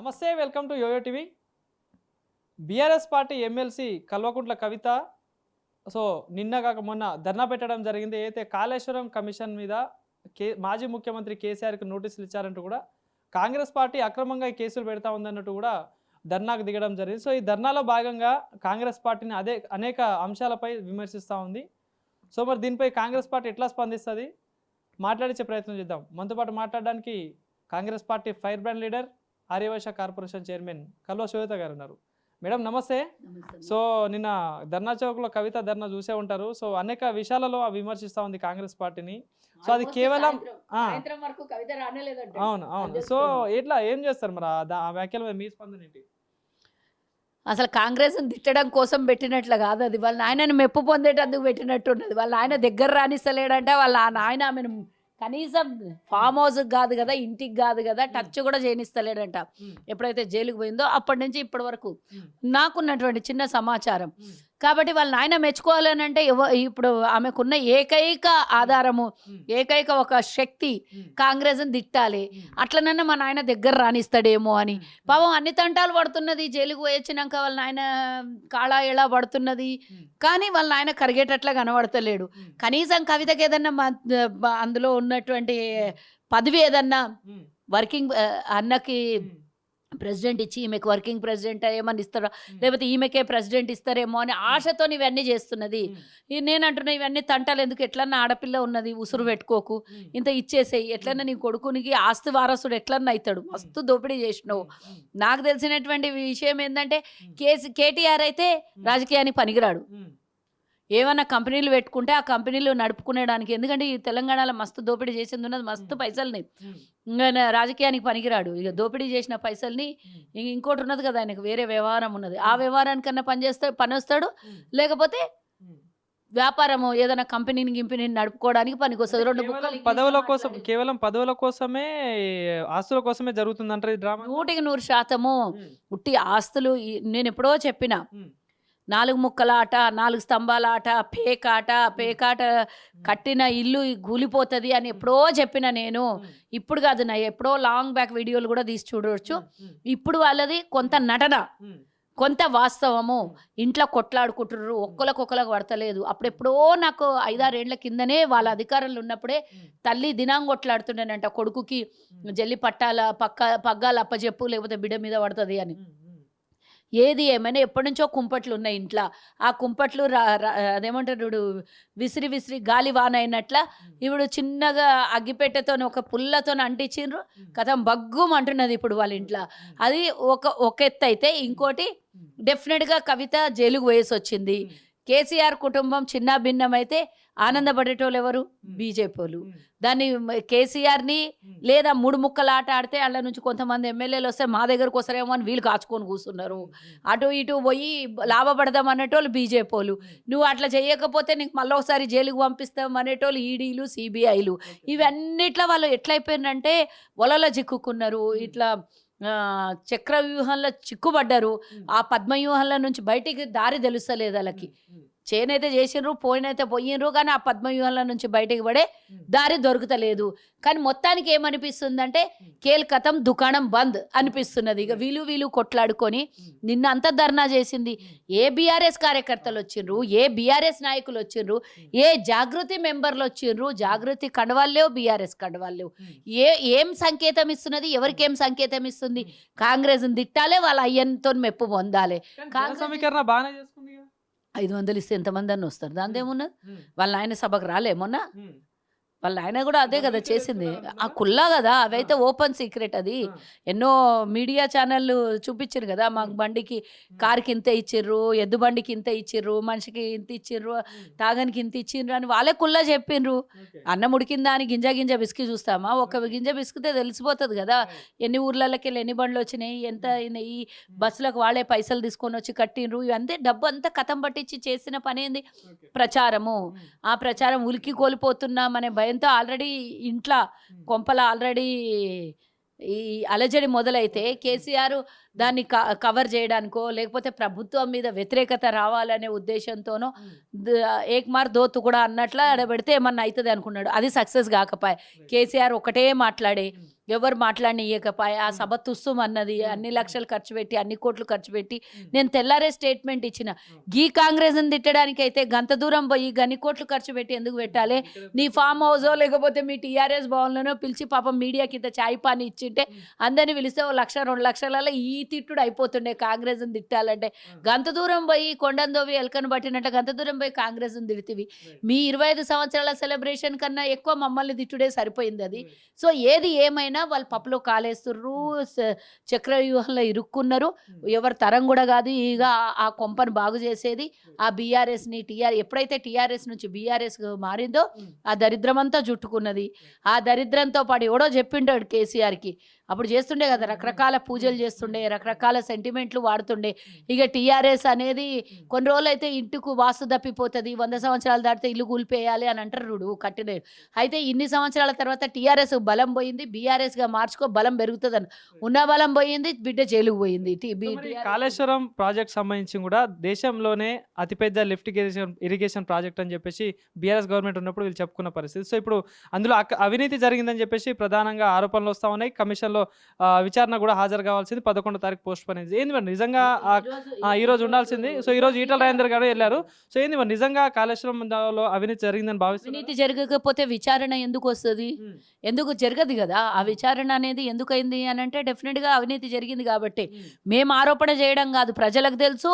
నమస్తే, welcome to YoYo TV. BRS party MLC Kalvakuntla Kavitha నిన్న కాక మొన్న ధర్నా పెట్టడం జరిగింది. అయితే కాళేశ్వరం కమిషన్ మీద మాజీ ముఖ్యమంత్రి కేసీఆర్కి నోటీసులు ఇచ్చారంటూ కూడా కాంగ్రెస్ పార్టీ అక్రమంగా ఈ కేసులు పెడతా ఉందన్నట్టు కూడా ధర్నాకు దిగడం జరిగింది. ఈ ధర్నాలో భాగంగా కాంగ్రెస్ పార్టీని అనేక అంశాలపై విమర్శిస్తూ ఉంది. మరి దీనిపై కాంగ్రెస్ పార్టీ ఎట్లా స్పందిస్తుంది మాట్లాడించే ప్రయత్నం చేద్దాం. మనతో పాటు మాట్లాడడానికి Congress party fire brand leader, Aryavysya corporation chairman Kalva Swetha గారు ఉన్నారు. మేడం నమస్తే. నిన్న ధర్నా చౌక్లో కవిత ధర్నా చూసే ఉంటారు. అనేక విషయాలలో విమర్శిస్తూ ఉంది కాంగ్రెస్ పార్టీని. అది కేవలం అవును ఎట్లా ఏం చేస్తారు మరి ఆ వ్యాఖ్యల మీద మీ స్పందన ఏంటి? అసలు కాంగ్రెస్ని తిట్టడం కోసం పెట్టినట్లు కాదు, అది వాళ్ళ నాయనని మెప్పు పొందేటందుకు పెట్టినట్టున్నది. వాళ్ళ ఆయన దగ్గర రానిస్తలేడంటే వాళ్ళ నాయన ఆమెను కనీసం ఫామ్ హౌస్కి కాదు కదా, ఇంటికి కాదు కదా, టచ్ కూడా చేయనిస్తలేడంట. ఎప్పుడైతే జైలుకు పోయిందో అప్పటి నుంచి ఇప్పటి వరకు నాకున్నటువంటి చిన్న సమాచారం. కాబట్టి వాళ్ళ నాయన మెచ్చుకోవాలని అంటే ఇప్పుడు ఆమెకున్న ఏకైక ఆధారము, ఏకైక ఒక శక్తి కాంగ్రెస్ని తిట్టాలి. అట్లనన్నా మా నాయన దగ్గర రానిస్తాడేమో అని. పాపం అన్ని తంటాలు పడుతున్నది, జైలుకు వచ్చినాక వాళ్ళ నాయన కాళా ఎలా పడుతున్నది, కానీ వాళ్ళ నాయన కరిగేటట్లా కనబడతలేడు. కనీసం కవితకి ఏదన్నా అందులో ఉన్నటువంటి పదవి ఏదన్నా వర్కింగ్ అన్నకి ప్రెసిడెంట్ ఇచ్చి ఈమెకు వర్కింగ్ ప్రెసిడెంట్ ఏమని ఇస్తారో, లేకపోతే ఈమెకే ప్రెసిడెంట్ ఇస్తారేమో అని ఆశతో ఇవన్నీ చేస్తున్నది. నేను అంటున్నా ఇవన్నీ తంటాలు ఎందుకు, ఎట్లన్నా ఆడపిల్ల ఉన్నది, ఉసురు పెట్టుకోకు, ఇంత ఇచ్చేసేయి, ఎట్లన్నా నీ కొడుకునికి ఆస్తి వారసుడు ఎట్లన్నా అవుతాడు, మస్తు దోపిడీ చేసినావు. నాకు తెలిసినటువంటి విషయం ఏంటంటే కేటీఆర్ అయితే రాజకీయానికి పనికిరాడు. ఏమన్నా కంపెనీలు పెట్టుకుంటే ఆ కంపెనీలు నడుపుకునేడానికి, ఎందుకంటే ఈ తెలంగాణలో మస్తు దోపిడీ చేసింది ఉన్నది, మస్తు పైసల్ని, రాజకీయానికి పనికిరాడు. ఇక దోపిడీ చేసిన పైసల్ని ఇంకోటి ఉన్నది కదా, ఆయనకు వేరే వ్యవహారం ఉన్నది, ఆ వ్యవహారానికన్నా పని వస్తాడు, లేకపోతే వ్యాపారము ఏదైనా కంపెనీని నడుపుకోవడానికి పనికి వస్తుంది. పదవుల కోసం, కేవలం పదవుల కోసమే, ఆస్తుల కోసమే జరుగుతుంది అంటారు ఈ డ్రామా. 100% ఉట్టి ఆస్తులు. నేను ఎప్పుడో చెప్పిన, 4 ముక్కల ఆట, 4 స్తంభాల ఆట, పేకాట కట్టిన ఇల్లు కూలిపోతుంది అని ఎప్పుడో చెప్పిన నేను. ఇప్పుడు కాదు, నా ఎప్పుడో లాంగ్ బ్యాక్ వీడియోలు కూడా తీసి చూడవచ్చు. ఇప్పుడు వాళ్ళది కొంత నటన, కొంత వాస్తవము. ఇంట్లో కొట్లాడుకుంటున్నారు, ఒక్కరికొక్కరికి పడతలేదు. అప్పుడెప్పుడో నాకు 5-6 ఏళ్ల కిందనే వాళ్ళ అధికారంలో ఉన్నప్పుడే తల్లి దినాంగ కొట్లాడుతుండేనంట, కొడుకుకి జల్లి పగ్గాలు అప్పచెప్పు లేకపోతే బిడ్డ మీద పడుతుంది అని. ఏది ఏమైనా ఎప్పటి నుంచో కుంపట్లు ఉన్నాయి ఇంట్లో. ఆ కుంపట్లు అదేమంటారు, విసిరి గాలి వాన అయినట్ల ఇప్పుడు చిన్నగా అగ్గిపెట్టెతో ఒక పుల్లతో అంటించిండ్రు, కథం బగ్గుం అంటున్నది ఇప్పుడు వాళ్ళ ఇంట్లో. అది ఒక ఎత్తు అయితే, ఇంకోటి డెఫినెట్గా కవిత జైలుకు పోయేసి వచ్చింది. కేసీఆర్ కుటుంబం చిన్న భిన్నమైతే ఆనందపడేటోళ్ళు ఎవరు? బీజేపీ వాళ్ళు. దాన్ని కేసీఆర్ని లేదా 3 ముక్కల ఆట ఆడితే వాళ్ళ నుంచి కొంతమంది ఎమ్మెల్యేలు వస్తే మా దగ్గరకు వస్తారేమో అని వీళ్ళు కాచుకొని కూర్చున్నారు. అటు ఇటు పోయి లాభపడదాం అనేటోళ్ళు బీజేపీ వాళ్ళు. నువ్వు అట్లా చేయకపోతే నీకు మళ్ళీ ఒకసారి జైలుకు పంపిస్తాం అనేటోళ్ళు ఈడీలు, సిబిఐలు. ఇవన్నిట్లో వాళ్ళు ఎట్లయిపోయిందంటే వలలో చిక్కుకున్నారు, ఇట్లా చక్ర వ్యూహంలో చిక్కుపడ్డారు. ఆ పద్మవ్యూహంలో నుంచి బయటికి దారి తెలుస్తలేదు వాళ్ళకి. చేనైతే చేసిండ్రు, పోయినైతే పోయినరు, కానీ ఆ పద్మవ్యూహంలో నుంచి బయటికి పడే దారి దొరుకుతలేదు. కానీ మొత్తానికి ఏమనిపిస్తుందంటే కేల్కతం దుకాణం బంద్ అనిపిస్తున్నది. ఇక వీళ్ళు కొట్లాడుకొని నిన్న అంతా ధర్నా చేసింది. ఏ బీఆర్ఎస్ కార్యకర్తలు వచ్చిండ్రు, ఏ బీఆర్ఎస్ నాయకులు వచ్చిండ్రు, ఏ జాగృతి మెంబర్లు వచ్చిండ్రు. జాగృతి కండవాళ్ళు లేవు, బీఆర్ఎస్ కండవాళ్ళు లేవు. ఏం సంకేతం ఇస్తున్నది, ఎవరికి ఏం సంకేతం ఇస్తుంది? కాంగ్రెస్ని తిట్టాలే, వాళ్ళ అయ్యతో మెప్పు పొందాలి. సమీకరణ బాగానే చేసుకుంది. 500 ఇస్తే ఎంతమంది అని వస్తారు, దాందేమున్నది? వాళ్ళ ఆయన సభకు రాలే మొన్న, వాళ్ళ ఆయన కూడా అదే కదా చేసింది. ఆ కుల్లా కదా, అవైతే ఓపెన్ సీక్రెట్. అది ఎన్నో మీడియా ఛానళ్ళు చూపించారు కదా, మాకు బండికి కారుకి ఇంత ఇచ్చిర్రు, ఎద్దు బండికి ఇంత ఇచ్చిర్రు, మనిషికి ఇంత ఇచ్చిర్రు, తాగనికి ఇంత ఇచ్చిర్రు అని వాళ్ళే కుల్లా చెప్పిండ్రు. అన్నం ఉడికిందా అని గింజ బిస్కి చూస్తామా? ఒక గింజ బిస్కితే తెలిసిపోతుంది కదా ఎన్ని ఊర్లకి వెళ్ళి ఎన్ని బండ్లు వచ్చినాయి, ఎంత ఈ బస్సులకు వాళ్ళే పైసలు తీసుకొని వచ్చి కట్టిండ్రు. ఇవంతే డబ్బు అంతా కథం పట్టించి చేసిన పని ఏంది? ప్రచారము. ఆ ప్రచారం ఉలికి కోల్పోతున్నామనే భయంతో ఆల్రెడీ ఇంట్లో కొంపల ఆల్రెడీ ఈ అలజడి మొదలైతే కేసీఆర్ దాన్ని కవర్ చేయడానికో లేకపోతే ప్రభుత్వం మీద వ్యతిరేకత రావాలనే ఉద్దేశంతోనో ఏక్ మార్ దోతు కూడా అన్నట్ల ఆడబెడితే ఏమన్నా అవుతుంది అనుకున్నాడు. అది సక్సెస్ కాకపోయా. కేసీఆర్ ఒకటే మాట్లాడే ఎవరు మాట్లాడనియకపాయ ఆ సభ తుస్సుం అన్నది, అన్ని లక్షలు ఖర్చు పెట్టి అన్ని కోట్లు ఖర్చు పెట్టి నేను తెల్లారే స్టేట్మెంట్ ఇచ్చిన. గీ కాంగ్రెస్ని తిట్టడానికి అయితే గంత దూరం పోయి గన్ని కోట్లు ఖర్చు పెట్టి ఎందుకు పెట్టాలి? నీ ఫామ్ హౌసో లేకపోతే మీ టీఆర్ఎస్ భవన్లోనో పిలిచి పాపం మీడియాకి ఇంత చాయ్ పాని ఇచ్చింటే అందరిని పిలిస్తే 1 లక్ష 2 లక్షలలో ఈ తిట్టుడు అయిపోతుండే. కాంగ్రెస్ని తిట్టాలంటే గంత దూరం పోయి కొండందోవి ఎలకను పట్టినట్టు గంత దూరం పోయి కాంగ్రెస్ని తిడితివి. మీ 25 సంవత్సరాల సెలబ్రేషన్ కన్నా ఎక్కువ మమ్మల్ని తిట్టుడే సరిపోయింది అది. సో ఏది ఏమైనా వాళ్ళు పప్పులో కాలేస్తుర్రు, చక్రవ్యూహంలో ఇరుక్కున్నారు. ఎవరి తరం కూడా కాదు ఇక ఆ కొంపను బాగు చేసేది. ఆ బీఆర్ఎస్ని ఎప్పుడైతే టీఆర్ఎస్ నుంచి బీఆర్ఎస్ మారిందో ఆ దరిద్రం అంతా జుట్టుకున్నది. ఆ దరిద్రంతో పాటు ఎవడో చెప్పింటాడు కేసీఆర్కి, అప్పుడు చేస్తుండే కదా రకరకాల పూజలు చేస్తుండే, రకరకాల సెంటిమెంట్లు వాడుతుండే. ఇక టీఆర్ఎస్ అనేది కొన్ని రోజులు అయితే ఇంటికి వాస్తు తప్పిపోతుంది, 100 సంవత్సరాలు దాటితే ఇల్లు కూలిపేయాలి అని అంటారు కట్టిన. అయితే ఇన్ని సంవత్సరాల తర్వాత టీఆర్ఎస్ బలం పోయింది, బీఆర్ఎస్గా మార్చుకో బలం పెరుగుతుందని. ఉన్న బలం పోయింది, బిడ్డ జైలుకు పోయింది. కాళేశ్వరం ప్రాజెక్ట్ సంబంధించి కూడా దేశంలోనే అతిపెద్ద లిఫ్ట్ ఇరిగేషన్ ప్రాజెక్ట్ అని చెప్పేసి బీఆర్ఎస్ గవర్నమెంట్ ఉన్నప్పుడు వీళ్ళు చెప్పుకున్న పరిస్థితి. సో ఇప్పుడు అందులో అవినీతి జరిగిందని చెప్పేసి ప్రధానంగా ఆరోపణలు వస్తా ఉన్నాయి. కమిషన్లో విచారణ కూడా హాజరు కావాల్సింది 11వ తారీఖు పోస్ట్ పోన్ అయింది. ఏంది మరి నిజంగా ఈ రోజు ఉండాల్సింది. సో ఈ రోజు ఈటల రాజేందర్ గారు వెళ్ళారు. సో ఏంది మరి నిజంగా కాళేశ్వరంలో అవినీతి జరిగిందని భావిస్తున్నారు? అవినీతి జరగకపోతే విచారణ ఎందుకు వస్తుంది? ఎందుకు జరగదు కదా. ఆ విచారణ అనేది ఎందుకు అయింది అని అంటే డెఫినెట్గా అవినీతి జరిగింది కాబట్టి. మేము ఆరోపణ చేయడం కాదు, ప్రజలకు తెలుసు,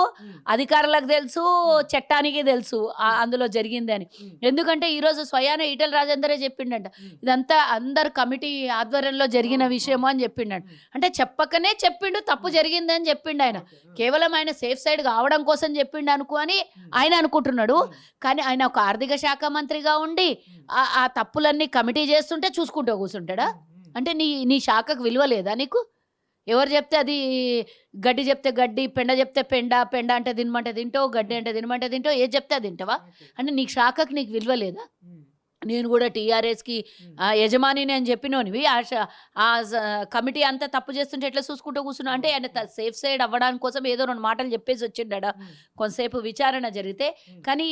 అధికారులకు తెలుసు, చట్టానికి తెలుసు అందులో జరిగింది అని. ఎందుకంటే ఈరోజు స్వయాన ఈటల రాజేందరే చెప్పిండట, ఇదంతా అందరు కమిటీ ఆధ్వర్యంలో జరిగిన విషయము అని చెప్పిండట. అంటే చెప్పకనే చెప్పిండు తప్పు జరిగిందని చెప్పిండు ఆయన. కేవలం ఆయన సేఫ్ సైడ్ కావడం కోసం చెప్పిండు అని ఆయన అనుకుంటున్నాడు. కానీ ఆయన ఒక ఆర్థిక శాఖ మంత్రిగా ఉండి ఆ తప్పులన్నీ కమిటీ చేస్తుంటే చూసుకుంటూ కూర్చుంటాడా? అంటే నీ శాఖకు విలువ లేదా నీకు? ఎవరు చెప్తే అది గడ్డి చెప్తే గడ్డి, పెండ చెప్తే పెండ, పెండ అంటే తినమంటే తింటావు, గడ్డి అంటే తినమంటే తింటావు, ఏది చెప్తే అది తింటావా? అంటే నీ శాఖకు నీకు విలువ లేదా? నేను కూడా టీఆర్ఎస్కి యజమానిని అని చెప్పినోనివి, ఆ కమిటీ అంతా తప్పు చేస్తుంటే ఎట్లా చూసుకుంటూ కూర్చున్నా అంటే ఆయన సేఫ్ సైడ్ అవ్వడానికి కోసం ఏదో 2 మాటలు చెప్పేసి వచ్చిండా. కొంతసేపు విచారణ జరిగితే కానీ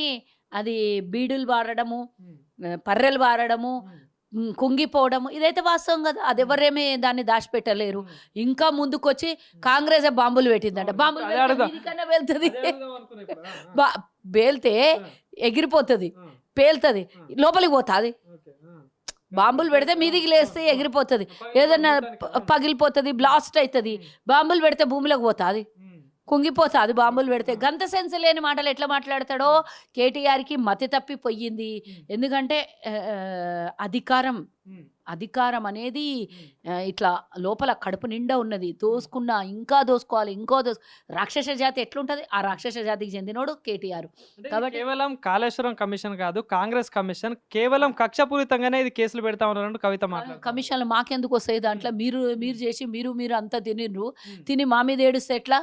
అది బీడులు వాడడము, పర్రెలు వాడడము, కుంగిపోవడము ఇదైతే వాస్తవం కదా. అది ఎవరేమీ దాన్ని దాచిపెట్టలేరు. ఇంకా ముందుకొచ్చి కాంగ్రెస్ బాంబులు పెట్టిందంట. బాంబులు వెళ్తుంది, పేలితే ఎగిరిపోతుంది, పేలుతుంది, లోపలికి పోతుంది. బాంబులు పెడితే మీదికి లేస్తే ఎగిరిపోతుంది, ఏదన్నా పగిలిపోతుంది, బ్లాస్ట్ అవుతుంది. బాంబులు పెడితే భూమిలోకి పోతుంది, కుంగిపోతుంది. బాంబులు పెడితే గంత సెన్స్ లేని మాటలు ఎట్లా మాట్లాడతాడో. కేటీఆర్కి మతి తప్పిపోయింది. ఎందుకంటే అధికారం అనేది ఇట్లా లోపల కడుపు నిండా ఉన్నది. దోసుకున్నా ఇంకా దోసుకోవాలి, రాక్షస జాతి ఎట్లుంటది, ఆ రాక్షస జాతికి చెందినోడు కేటీఆర్. కాబట్టి కేవలం కాళేశ్వరం కమిషన్ కాదు, కాంగ్రెస్ కమిషన్ కేవలం కక్షపూరితంగానే ఇది కేసులు పెడతా ఉన్నారు కవిత మాట్లాడు. కమిషన్లు మాకెందుకు వస్తాయి? దాంట్లో మీరు చేసి మీరు అంతా తిని మా మీద ఏడుస్తే ఎట్లా?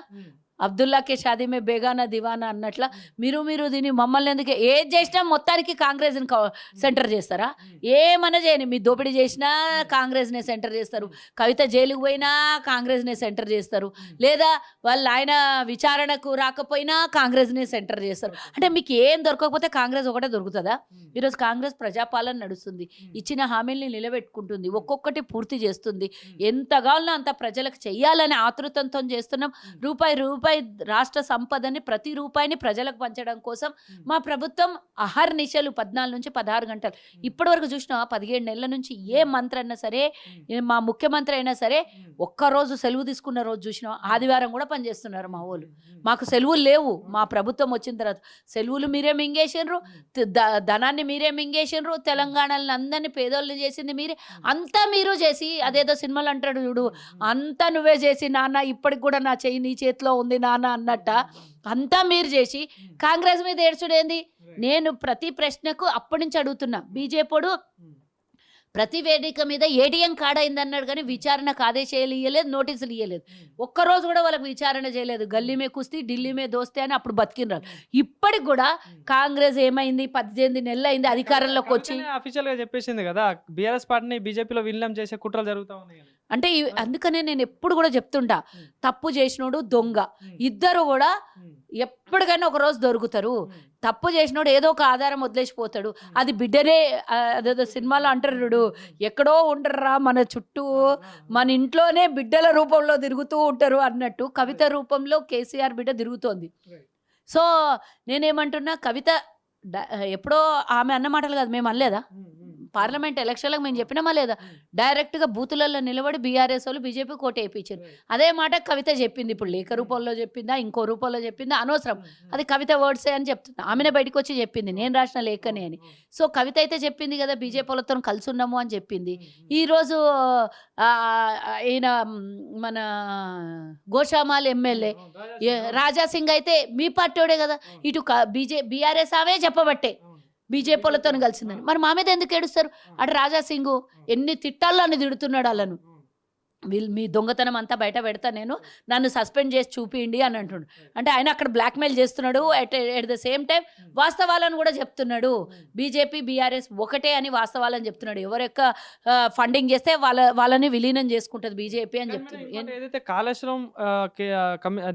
అబ్దుల్లాకే షాదీ మే బేగానా దివానా అన్నట్ల మీరు దీన్ని మమ్మల్ని ఎందుకు ఏది చేసినా మొత్తానికి కాంగ్రెస్ని సెంటర్ చేస్తారా? ఏమన్నా చేయని, మీ దోపిడీ చేసినా కాంగ్రెస్నే సెంటర్ చేస్తారు, కవిత జైలుకు పోయినా కాంగ్రెస్నే సెంటర్ చేస్తారు, లేదా ఆయన విచారణకు రాకపోయినా కాంగ్రెస్నే సెంటర్ చేస్తారు. అంటే మీకు ఏం దొరకకపోతే కాంగ్రెస్ ఒకటే దొరుకుతుందా? ఈరోజు కాంగ్రెస్ ప్రజాపాలన నడుస్తుంది, ఇచ్చిన హామీల్ని నిలబెట్టుకుంటుంది, ఒక్కొక్కటి పూర్తి చేస్తుంది. ఎంత కావాలన్నా అంత ప్రజలకు చెయ్యాలని ఆతృతంతో చేస్తున్నాం. రూపాయి రాష్ట్ర సంపదని ప్రతి రూపాయిని ప్రజలకు పంచడం కోసం మా ప్రభుత్వం అహర్నిశలు 14 నుంచి 16 గంటలు ఇప్పటి వరకు చూసినా 17 నెలల నుంచి ఏ మంత్రి అయినా సరే, మా ముఖ్యమంత్రి అయినా సరే ఒక్కరోజు సెలవు తీసుకున్న రోజు చూసినా ఆదివారం కూడా పనిచేస్తున్నారు మా వాళ్ళు. మాకు సెలవులు లేవు. మా ప్రభుత్వం వచ్చిన తర్వాత సెలవులు మీరే మింగేసినరు, ధనాన్ని మీరే మింగేసినరు, తెలంగాణలో అందరినీ పేదోళ్ళని చేసింది మీరే. అంతా మీరు చేసి అదేదో సినిమాలు అంటాడు చూడు, అంతా నువ్వే చేసి నాన్న ఇప్పటికి కూడా నా చెయ్యి నీ చేతిలో ఉంది నాన్న అన్నట్ట అంతా మీరు చేసి కాంగ్రెస్ మీద ఏడ్చుడేంది? నేను ప్రతి ప్రశ్నకు అప్పటి నుంచి అడుగుతున్నా. బీజేపీడు ప్రతి వేదిక మీద ఏటీఎం కార్డ్ అయిందన్నాడు కానీ విచారణకు ఆదేశాలు ఇవ్వలేదు, నోటీసులు ఇవ్వలేదు. ఒక్కరోజు కూడా వాళ్ళకి విచారణ చేయలేదు. గల్లీ మే కుస్తీ ఢిల్లీ మే దోస్తే అని అప్పుడు బతికినారు. ఇప్పటికి కూడా కాంగ్రెస్ ఏమైంది, 18 నెలలు అయింది అధికారంలోకి వచ్చి. అఫీషియల్ గా చెప్పేసింది కదా బీఆర్ఎస్ పార్టీని బీజేపీలో విలీనం చేసే కుట్రలు జరుగుతా ఉన్నాయి. అంటే అందుకనే నేను ఎప్పుడు కూడా చెప్తుంటా, తప్పు చేసినోడు దొంగ, ఇద్దరు కూడా ఎప్పటికైనా ఒక రోజు దొరుకుతారు. తప్పు చేసినోడు ఏదో ఒక ఆధారం వదిలేసిపోతాడు. అది బిడ్డనే అదేదో సినిమాలో అంటారు చూడు, ఎక్కడో ఉండర్రా మన చుట్టూ, మన ఇంట్లోనే బిడ్డల రూపంలో తిరుగుతూ ఉంటారు అన్నట్టు కవిత రూపంలో కేసీఆర్ బిడ్డ తిరుగుతోంది. సో నేనేమంటున్నా, కవిత ఎప్పుడో ఆమె అన్న మాటలు కాదు, మేము అనలేదా? పార్లమెంట్ ఎలక్షన్లకు మేము చెప్పినామా లేదా? డైరెక్ట్గా బూతులలో నిలబడి బీఆర్ఎస్ వాళ్ళు బీజేపీ కోట వేయించారు. అదే మాట కవిత చెప్పింది. ఇప్పుడు లేఖ రూపంలో చెప్పిందా, ఇంకో రూపంలో చెప్పిందా అనవసరం, అది కవిత వర్డ్సే అని చెప్తున్నా. ఆమెనే బయటకు వచ్చి చెప్పింది నేను రాసిన లేఖనే అని. సో కవిత అయితే చెప్పింది కదా, బీజేపీ వాళ్ళతో కలిసి ఉన్నాము అని చెప్పింది. ఈరోజు ఈయన మన గోషామాల్ ఎమ్మెల్యే రాజాసింగ్ అయితే మీ పార్టీడే కదా, ఇటు బీఆర్ఎస్ అవే చెప్పబట్టే బీజేపీ వాళ్ళతో కలిసిందని. మరి మా మీద ఎందుకు ఏడుస్తారు? అటు రాజాసింగ్ ఎన్ని తిట్టాల్లో అన్ని తిడుతున్నాడు వాళ్ళను. వీళ్ళు మీ దొంగతనం అంతా బయట పెడతా, నేను నన్ను సస్పెండ్ చేసి చూపియండి అని అంటున్నాడు. అంటే ఆయన అక్కడ బ్లాక్మెయిల్ చేస్తున్నాడు. ఎట్ ద సేమ్ టైం వాస్తవాలను కూడా చెప్తున్నాడు. బీజేపీ బీఆర్ఎస్ ఒకటే అని వాస్తవాలని చెప్తున్నాడు. ఎవరి యొక్క ఫండింగ్ చేస్తే వాళ్ళని విలీనం చేసుకుంటుంది బీజేపీ అని చెప్తున్నాడు. ఏదైతే కాళేశ్వరం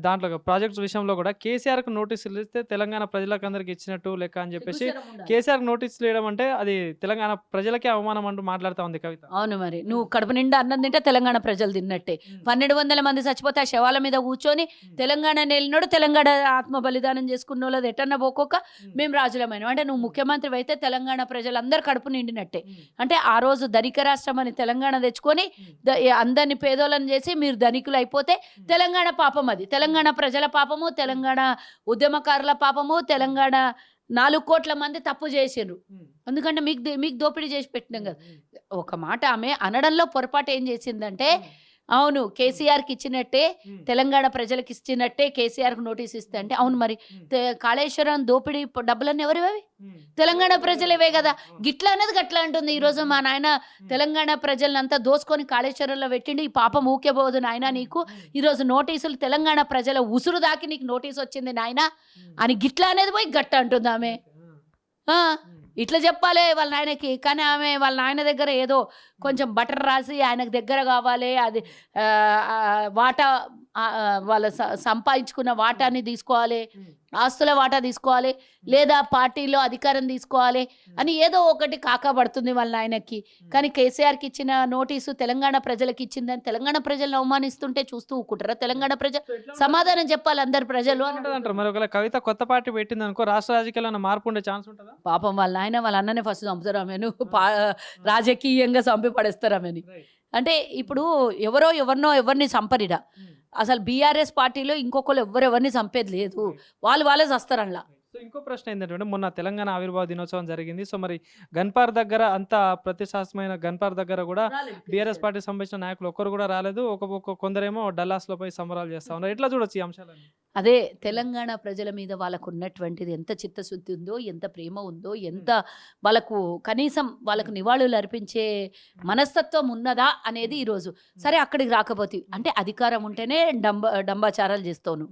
దాంట్లో ప్రాజెక్ట్స్ విషయంలో కూడా కేసీఆర్కి నోటీసులు ఇస్తే తెలంగాణ ప్రజలకు అందరికి ఇచ్చినట్టు లెక్క అని చెప్పేసి కేసీఆర్ నోటీసులు వేయడం అంటే అది తెలంగాణ ప్రజలకే అవమానం అంటూ మాట్లాడుతూ ఉంది కవిత. అవును, మరి నువ్వు కడుపు నిండా అన్నం తింటే తెలంగాణ ప్రజలు తిన్నట్టే. 1200 మంది చచ్చిపోతే ఆ శవాల మీద కూర్చొని తెలంగాణ నేలినోడు తెలంగాణ ఆత్మ బలిదానం చేసుకున్న వాళ్ళది ఎటన్నా పోకోక మేము రాజులమైన అంటే నువ్వు ముఖ్యమంత్రి అయితే తెలంగాణ ప్రజలందరూ కడుపు నిండినట్టే. అంటే ఆ రోజు ధనిక రాష్ట్రం అని తెలంగాణ తెచ్చుకొని అందరిని పేదోళ్ళని చేసి మీరు ధనికులు అయిపోతే తెలంగాణ పాపం, అది తెలంగాణ ప్రజల పాపము, తెలంగాణ ఉద్యమకారుల పాపము. తెలంగాణ 4 కోట్ల మంది తప్పు చేసిండ్రు, ఎందుకంటే మీకు దోపిడీ చేసి పెట్టినాం కదా. ఒక మాట ఆమె అనడంలో పొరపాటు ఏం చేసిందంటే, అవును కేసీఆర్కి ఇచ్చినట్టే తెలంగాణ ప్రజలకు ఇచ్చినట్టే కేసీఆర్కి నోటీస్ ఇస్తే అంటే, అవును మరి కాళేశ్వరం దోపిడీ డబ్బులన్నీ ఎవరివి? తెలంగాణ ప్రజలవే కదా. గిట్లా అనేది గట్లా అంటుంది. ఈరోజు మా నాయన తెలంగాణ ప్రజలంతా దోసుకొని కాళేశ్వరంలో పెట్టిండి, ఈ పాపం ఊకేపోదు నాయన నీకు, ఈరోజు నోటీసులు తెలంగాణ ప్రజల ఉసురు దాకి నీకు నోటీస్ వచ్చింది నాయన అని గిట్లా అనేది పోయి గట్ట అంటుంది ఆమె. ఇట్లా చెప్పాలి వాళ్ళ నాయనకి, కానీ ఆమె వాళ్ళ నాయన దగ్గర ఏదో కొంచెం బటర్ రాసి ఆయనకు దగ్గర కావాలి, అది వాటా వాళ్ళ సంపాదించుకున్న వాటాని తీసుకోవాలి, ఆస్తుల వాటా తీసుకోవాలి, లేదా పార్టీలో అధికారం తీసుకోవాలి అని ఏదో ఒకటి కాకపడుతుంది వాళ్ళ నాయనకి. కానీ కేసీఆర్కి ఇచ్చిన నోటీసు తెలంగాణ ప్రజలకు ఇచ్చిందని తెలంగాణ ప్రజలను అవమానిస్తుంటే చూస్తూ ఊకుంటారా? తెలంగాణ ప్రజలు సమాధానం చెప్పాలి అందరు ప్రజలు అంటారు. మరి ఒకవేళ కవిత కొత్త పార్టీ పెట్టింది అనుకో, రాష్ట్ర రాజకీయాల్లో మార్పు ఉండే ఛాన్స్ ఉంటుందా? పాపం వాళ్ళ నాయన వాళ్ళ అన్ననే ఫస్ట్ చంపుతారు ఆమెను, రాజకీయంగా చంపి పడేస్తారు ఆమెని. అంటే ఇప్పుడు ఎవరిని చంపరిడా. అసలు బీఆర్ఎస్ పార్టీలో ఇంకొకరు ఎవరెవరిని చంపేది లేదు, వాళ్ళే చస్తారు అందులో. సో ఇంకో ప్రశ్న ఏంటంటే, మొన్న తెలంగాణ ఆవిర్భావ దినోత్సవం జరిగింది. సో మరి గన్పార్ దగ్గర అంత ప్రతిష్టాత్మకమైన గన్పార్ దగ్గర కూడా బీఆర్ఎస్ పార్టీ సంబంధించిన నాయకులు ఒక్కరు కూడా రాలేదు. కొందరేమో డల్లాస్ లో పోయి సంబరాలు చేస్తా ఉన్నారు. ఎట్లా చూడొచ్చు ఈ అంశాలని? అదే తెలంగాణ ప్రజల మీద వాళ్ళకు ఉన్నటువంటిది ఎంత చిత్తశుద్ధి ఉందో, ఎంత ప్రేమ ఉందో, ఎంత వాళ్ళకు కనీసం వాళ్ళకు నివాళులు అర్పించే మనస్తత్వం ఉన్నదా అనేది ఈరోజు. సరే అక్కడికి రాకపోతే అంటే అధికారం ఉంటేనే డంబాచారాలు చేస్తాను,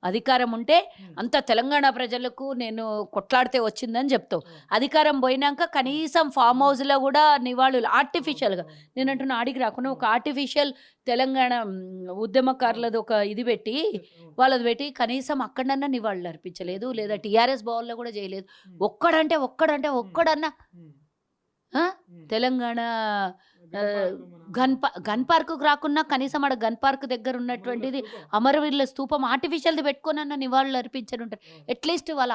అధికారం ఉంటే అంత తెలంగాణ ప్రజలకు నేను కొట్లాడితే వచ్చిందని చెప్తావు. అధికారం పోయినాక కనీసం ఫామ్ హౌస్లో కూడా నివాళులు ఆర్టిఫిషియల్గా, నేను అంటున్నా ఆడికి రాకుండా ఒక ఆర్టిఫిషియల్ తెలంగాణ ఉద్యమకారులది ఒక ఇది పెట్టి వాళ్ళది పెట్టి కనీసం అక్కడన్నా నివాళులు అర్పించలేదు, లేదా టీఆర్ఎస్ భవన్లో కూడా చేయలేదు. ఒక్కడన్నా తెలంగాణ గన్ పార్కు రాకున్నా కనీసం ఆడ గన్ పార్క్ దగ్గర ఉన్నటువంటిది అమరవీరుల స్తూపం ఆర్టిఫిషియల్ది పెట్టుకున్న నివాళులు అర్పించని ఉంటారు. అట్లీస్ట్ వాళ్ళ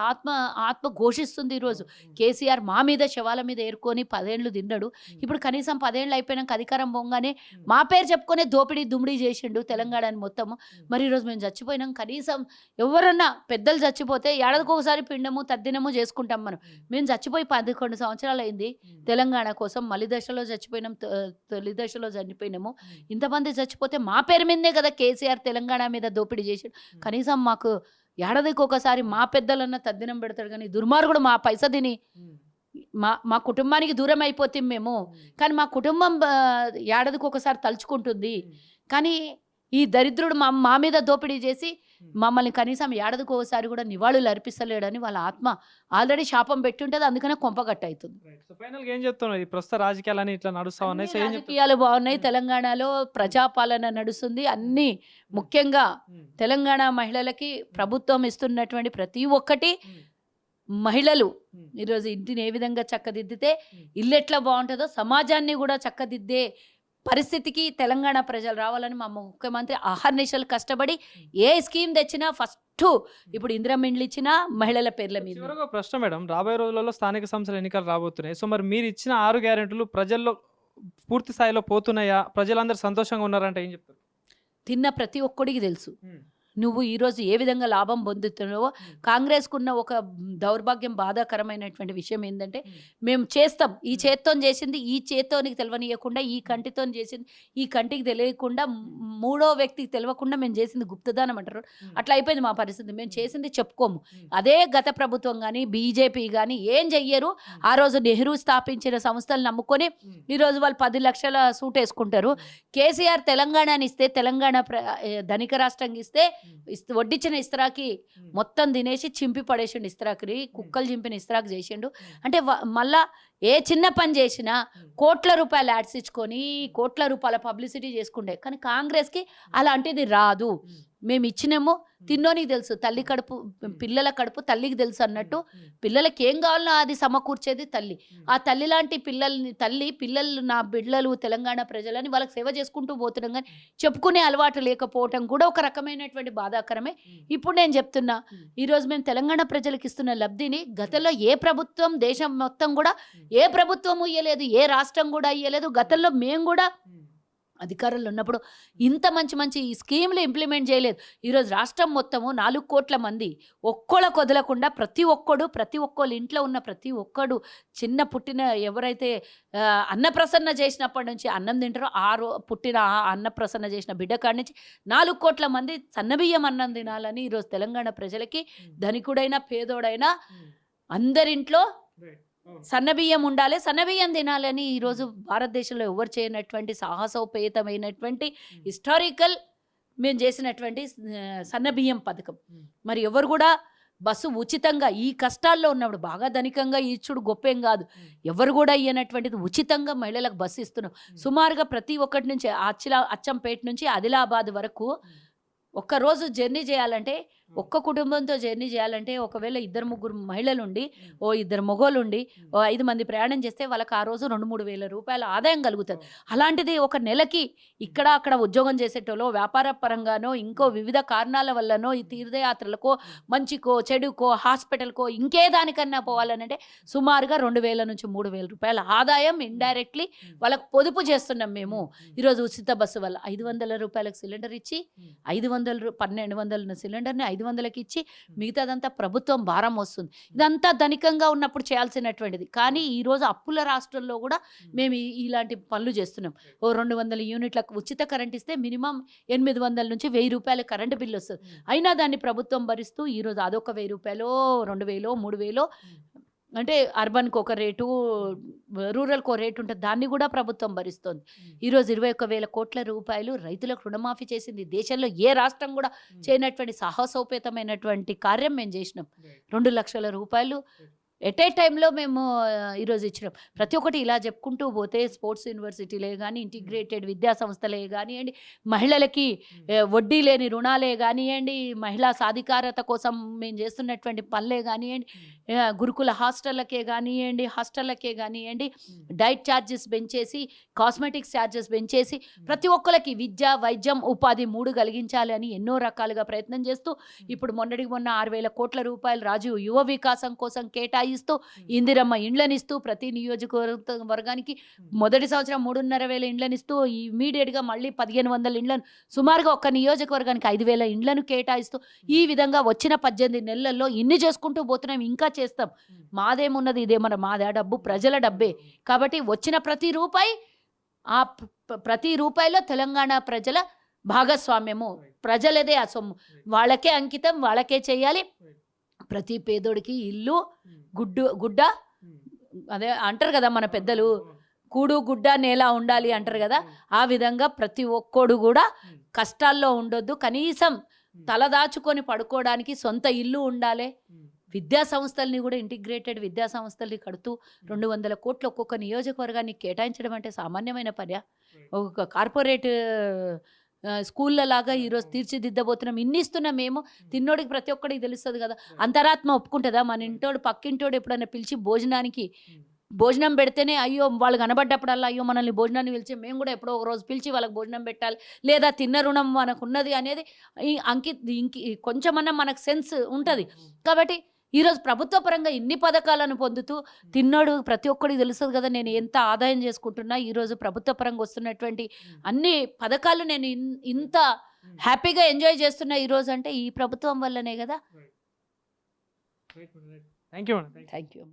ఆత్మ ఘోషిస్తుంది. ఈరోజు కేసీఆర్ మా మీద శవాల మీద ఏరుకొని 10 ఏళ్ళు తిన్నాడు. ఇప్పుడు కనీసం 10 ఏళ్ళు అయిపోయినాక అధికారం పోగానే మా పేరు చెప్పుకునే దుమ్మిడి చేసిండు తెలంగాణని మొత్తము. మరి ఈరోజు మేము చచ్చిపోయినాం, కనీసం ఎవరన్నా పెద్దలు చచ్చిపోతే ఏడాదికి ఒకసారి పిండము తద్దినము చేసుకుంటాం. మేము చచ్చిపోయి 11 సంవత్సరాలు అయింది తెలంగాణ కోసం. మలి దశలో చచ్చిపోయినాం, తొలి దశలో చనిపోయినాము. ఇంతమంది చచ్చిపోతే మా పేరు మీదే కదా కేసీఆర్ తెలంగాణ మీద దోపిడీ చేసాడు. కనీసం మాకు ఏడాదికి ఒకసారి మా పెద్దలన్నా తద్దినం పెడతాడు, కానీ దుర్మార్గుడు మా పైసా తిని మా కుటుంబానికి దూరం అయిపోతాం మేము. కానీ మా కుటుంబం ఏడాదికి ఒకసారి తలుచుకుంటుంది. కానీ ఈ దరిద్రుడు మా మీద దోపిడీ చేసి మమ్మల్ని కనీసం ఏడాదికోసారి కూడా నివాళులు అర్పిస్తలేడని వాళ్ళ ఆత్మ ఆల్రెడీ శాపం పెట్టి ఉంటుంది, అందుకనే కొంపగట్ట అవుతుంది. సో ఫైనల్ గా ఏం చెప్తున్నావు, ఈ ప్రస్తుత రాజకీయాలని ఇట్లా నడుస్తా ఉన్నాయి, సో ఏం చెప్తావు? రాజకీయాలు బాగున్నాయి, తెలంగాణలో ప్రజాపాలన నడుస్తుంది, అన్ని ముఖ్యంగా తెలంగాణ మహిళలకి ప్రభుత్వం ఇస్తున్నటువంటి ప్రతి ఒక్కటి మహిళలు ఈరోజు ఇంటిని ఏ విధంగా చక్కదిద్దితే ఇల్లు ఎట్లా బాగుంటుందో సమాజాన్ని కూడా చక్కదిద్దే పరిస్థితికి తెలంగాణ ప్రజలు రావాలని మా ముఖ్యమంత్రి అహర్నిశలు కష్టపడి ఏ స్కీమ్ తెచ్చినా ఫస్ట్ ఇప్పుడు ఇందిరమ్మ ఇండ్లు ఇచ్చినా మహిళల పేర్ల మీద. చివరగా ప్రశ్న మేడం, రాబోయే రోజులలో స్థానిక సంస్థల ఎన్నికలు రాబోతున్నాయి. సో మరి మీరు ఇచ్చిన 6 గ్యారెంటీలు ప్రజల్లో పూర్తి స్థాయిలో పోతున్నాయా, ప్రజలందరూ సంతోషంగా ఉన్నారంటే ఏం చెప్తారు? తిన్న ప్రతి ఒక్కడికి తెలుసు నువ్వు ఈరోజు ఏ విధంగా లాభం పొందుతున్నావో. కాంగ్రెస్కు ఉన్న ఒక దౌర్భాగ్యం, బాధాకరమైనటువంటి విషయం ఏంటంటే మేము చేస్తాం, ఈ చేత్తో చేసింది ఈ చేత్తోనికి తెలియనీయకుండా, ఈ కంటితో చేసింది ఈ కంటికి తెలియకుండా, మూడో వ్యక్తికి తెలియకుండా మేము చేసింది గుప్తదానం అంటారు, అట్లా అయిపోయింది మా పరిస్థితి. మేము చేసింది చెప్పుకోము. అదే గత ప్రభుత్వం కానీ బీజేపీ కానీ ఏం చెయ్యరు. ఆ రోజు నెహ్రూ స్థాపించిన సంస్థలు నమ్ముకొని ఈరోజు వాళ్ళు 10 లక్షల సూట్ వేసుకుంటారు. కేసీఆర్ తెలంగాణని ఇస్తే, తెలంగాణ ధనిక రాష్ట్రంకి ఇస్తే వడ్డించిన ఇస్త్రాకి మొత్తం తినేసి చింపి పడేసిండు. ఇస్త్రాకి కుక్కలు చింపిన ఇస్త్రాకి చేసిండు. అంటే మళ్ళా ఏ చిన్న పని చేసినా కోట్ల రూపాయలు యాడ్స్ ఇచ్చుకొని కోట్ల రూపాయల పబ్లిసిటీ చేసుకుంటే, కానీ కాంగ్రెస్కి అలాంటిది రాదు. మేము ఇచ్చినాము, తిన్నోనికి తెలుసు, తల్లి కడుపు పిల్లల కడుపు తల్లికి తెలుసు అన్నట్టు పిల్లలకి ఏం కావాలో అది సమకూర్చేది తల్లి. ఆ తల్లి లాంటి పిల్లలు నా బిడ్డలు తెలంగాణ ప్రజలని వాళ్ళకి సేవ చేసుకుంటూ పోతున్నాం, కానీ చెప్పుకునే అలవాటు లేకపోవటం కూడా ఒక రకమైనటువంటి బాధాకరమే. ఇప్పుడు నేను చెప్తున్నా, ఈరోజు మేము తెలంగాణ ప్రజలకు ఇస్తున్న లబ్ధిని గతంలో ఏ ప్రభుత్వం, దేశం మొత్తం కూడా ఏ ప్రభుత్వము ఇయ్యలేదు, ఏ రాష్ట్రం కూడా ఇయ్యలేదు. గతంలో మేము కూడా అధికారులు ఉన్నప్పుడు ఇంత మంచి స్కీమ్లు ఇంప్లిమెంట్ చేయలేదు. ఈరోజు రాష్ట్రం మొత్తము 4 కోట్ల మంది ఒక్కళ్ళకు వదలకుండా ప్రతి ఒక్కళ్ళ ఇంట్లో ఉన్న ప్రతి ఒక్కడు చిన్న పుట్టిన ఎవరైతే అన్నప్రసన్న చేసినప్పటి నుంచి అన్నం తింటారో పుట్టిన అన్నప్రసన్న చేసిన బిడ్డ కాడి నుంచి 4 కోట్ల మంది సన్నబియ్యం అన్నం తినాలని ఈరోజు తెలంగాణ ప్రజలకి ధనికుడైనా పేదోడైనా అందరింట్లో సన్నబియ్యం ఉండాలి, సన్నబియ్యం తినాలని ఈరోజు భారతదేశంలో ఎవరు చేయనటువంటి సాహసోపేతమైనటువంటి హిస్టారికల్ మేము చేసినటువంటి సన్నబియ్యం పథకం. మరి ఎవరు కూడా బస్సు ఉచితంగా ఈ కష్టాల్లో ఉన్నప్పుడు, బాగా ధనికంగా ఇచ్చుడు గొప్పేం కాదు, ఎవరు కూడా ఇయ్యనటువంటిది ఉచితంగా మహిళలకు బస్సు ఇస్తున్నాం. సుమారుగా ప్రతి ఒక్కటి నుంచి అచ్చంపేట నుంచి ఆదిలాబాద్ వరకు ఒక్కరోజు జర్నీ చేయాలంటే, ఒక్క కుటుంబంతో జర్నీ చేయాలంటే, ఒకవేళ 2-3 మహిళలు ఉండి 2 మగోళ్ళు ఉండి 5 మంది ప్రయాణం చేస్తే వాళ్ళకి ఆ రోజు 2-3 వేల రూపాయల ఆదాయం కలుగుతుంది. అలాంటిది ఒక నెలకి ఇక్కడ అక్కడ ఉద్యోగం చేసేటోలో, వ్యాపార పరంగానో, ఇంకో వివిధ కారణాల వల్లనో, ఈ తీర్థయాత్రలకో, మంచికో చెడుకో హాస్పిటల్కో ఇంకే దానికన్నా పోవాలనంటే సుమారుగా 2,000 నుంచి 3,000 రూపాయల ఆదాయం ఇండైరెక్ట్లీ వాళ్ళకు పొదుపు చేస్తున్నాం మేము. ఈరోజు ఉచిత బస్సు వల్ల 500 రూపాయలకు సిలిండర్ ఇచ్చి 1,200 సిలిండర్ని 500కి ఇచ్చి మిగతాదంతా ప్రభుత్వం భారం వస్తుంది. ఇదంతా ధనికంగా ఉన్నప్పుడు చేయాల్సినటువంటిది. కానీ ఈరోజు అప్పుల రాష్ట్రంలో కూడా మేము ఇలాంటి పనులు చేస్తున్నాం. 200 యూనిట్లకు ఉచిత కరెంట్ ఇస్తే మినిమం 800 నుంచి 1000 రూపాయల కరెంటు బిల్లు వస్తుంది. అయినా దాన్ని ప్రభుత్వం భరిస్తూ ఈరోజు అదొక 1000 రూపాయలు, 2,000, 3,000, అంటే అర్బన్కి ఒక రేటు, రూరల్కి ఒక రేటు ఉంటుంది, దాన్ని కూడా ప్రభుత్వం భరిస్తుంది. ఈరోజు 21,000 కోట్ల రూపాయలు రైతులకు రుణమాఫీ చేసింది. దేశంలో ఏ రాష్ట్రం కూడా చేయనటువంటి సాహసోపేతమైనటువంటి కార్యం మేము చేసినాం. 2 లక్షల రూపాయలు ఎట్ ఏ టైంలో మేము ఈరోజు ఇచ్చినాం. ప్రతి ఒక్కటి ఇలా చెప్పుకుంటూ పోతే స్పోర్ట్స్ యూనివర్సిటీలే కానీ, ఇంటిగ్రేటెడ్ విద్యా సంస్థలే కానివ్వండి, మహిళలకి వడ్డీ లేని రుణాలే కానివ్వండి, మహిళా సాధికారత కోసం మేము చేస్తున్నటువంటి పనులే కానివ్వండి, గురుకుల హాస్టళ్ళకే కానివ్వండి, డైట్ ఛార్జెస్ పెంచేసి, కాస్మెటిక్స్ ఛార్జెస్ పెంచేసి ప్రతి ఒక్కరికి విద్య, వైద్యం, ఉపాధి 3 కలిగించాలి అని ఎన్నో రకాలుగా ప్రయత్నం చేస్తూ ఇప్పుడు మొన్నటికి మొన్న 6,000 కోట్ల రూపాయలు రాజీవ్ యువ వికాసం కోసం కేటాయిస్తూ, ఇందిరమ్మ ఇండ్లనిస్తూ, ప్రతి నియోజకవర్గానికి మొదటి సంవత్సరం 3,500 ఇండ్లనిస్తూ, ఇమీడియట్గా మళ్ళీ 1,500 ఇండ్లను, సుమారుగా ఒక్క నియోజకవర్గానికి 5,000 ఇండ్లను కేటాయిస్తూ, ఈ విధంగా వచ్చిన 18 నెలల్లో ఇన్ని చేసుకుంటూ పోతున్నాం. ఇంకా చేస్తాం. మాదేమున్నది, ఇదేమన్నా మాదే డబ్బు, ప్రజల డబ్బే. కాబట్టి వచ్చిన ప్రతి రూపాయి, ఆ ప్రతి రూపాయిలో తెలంగాణ ప్రజల భాగస్వామ్యము, ప్రజలదే ఆ సొమ్ము, వాళ్ళకే అంకితం, వాళ్ళకే చేయాలి. ప్రతి పేదోడికి ఇల్లు, గుడ్డ, అదే అంటారు కదా మన పెద్దలు, కూడు గుడ్డ నేల ఉండాలి అంటారు కదా, ఆ విధంగా ప్రతి ఒక్కడు కూడా కష్టాల్లో ఉండొద్దు, కనీసం తలదాచుకొని పడుకోవడానికి సొంత ఇల్లు ఉండాలి. విద్యా సంస్థల్ని కూడా ఇంటిగ్రేటెడ్ విద్యా సంస్థల్ని కడుతూ 200 కోట్లు ఒక్కొక్క నియోజకవర్గాన్ని కేటాయించడం అంటే సామాన్యమైన పర్యా. ఒక కార్పొరేట్ స్కూళ్ళ లాగా ఈరోజు తీర్చిదిద్దబోతున్నాం. ఇన్ని ఇస్తున్నాం మేము, తిన్నోడికి ప్రతి ఒక్కడికి తెలుస్తుంది కదా. అంతరాత్మ ఒప్పుకుంటుందా? మన ఇంటోడు పక్కింటోడు ఎప్పుడైనా పిలిచి భోజనానికి భోజనం పెడితేనే అయ్యో వాళ్ళు కనబడ్డప్పుడల్లా అయ్యో మనల్ని భోజనాన్ని పిలిచి మేము కూడా ఎప్పుడో ఒక రోజు పిలిచి వాళ్ళకి భోజనం పెట్టాలి, లేదా తిన్న రుణం మనకు ఉన్నది అనేది కొంచెమన్నా మనకు సెన్స్ ఉంటుంది. కాబట్టి ఈరోజు ప్రభుత్వ పరంగా ఇన్ని పథకాలను పొందుతూ తిన్నాడు ప్రతి ఒక్కడికి తెలుస్తుంది కదా నేను ఎంత ఆదాయం చేసుకుంటున్నా. ఈరోజు ప్రభుత్వ పరంగా వస్తున్నటువంటి అన్ని పథకాలు నేను ఇంత హ్యాపీగా ఎంజాయ్ చేస్తున్నా ఈరోజు అంటే ఈ ప్రభుత్వం వల్లనే కదా. Thank you. Thank you.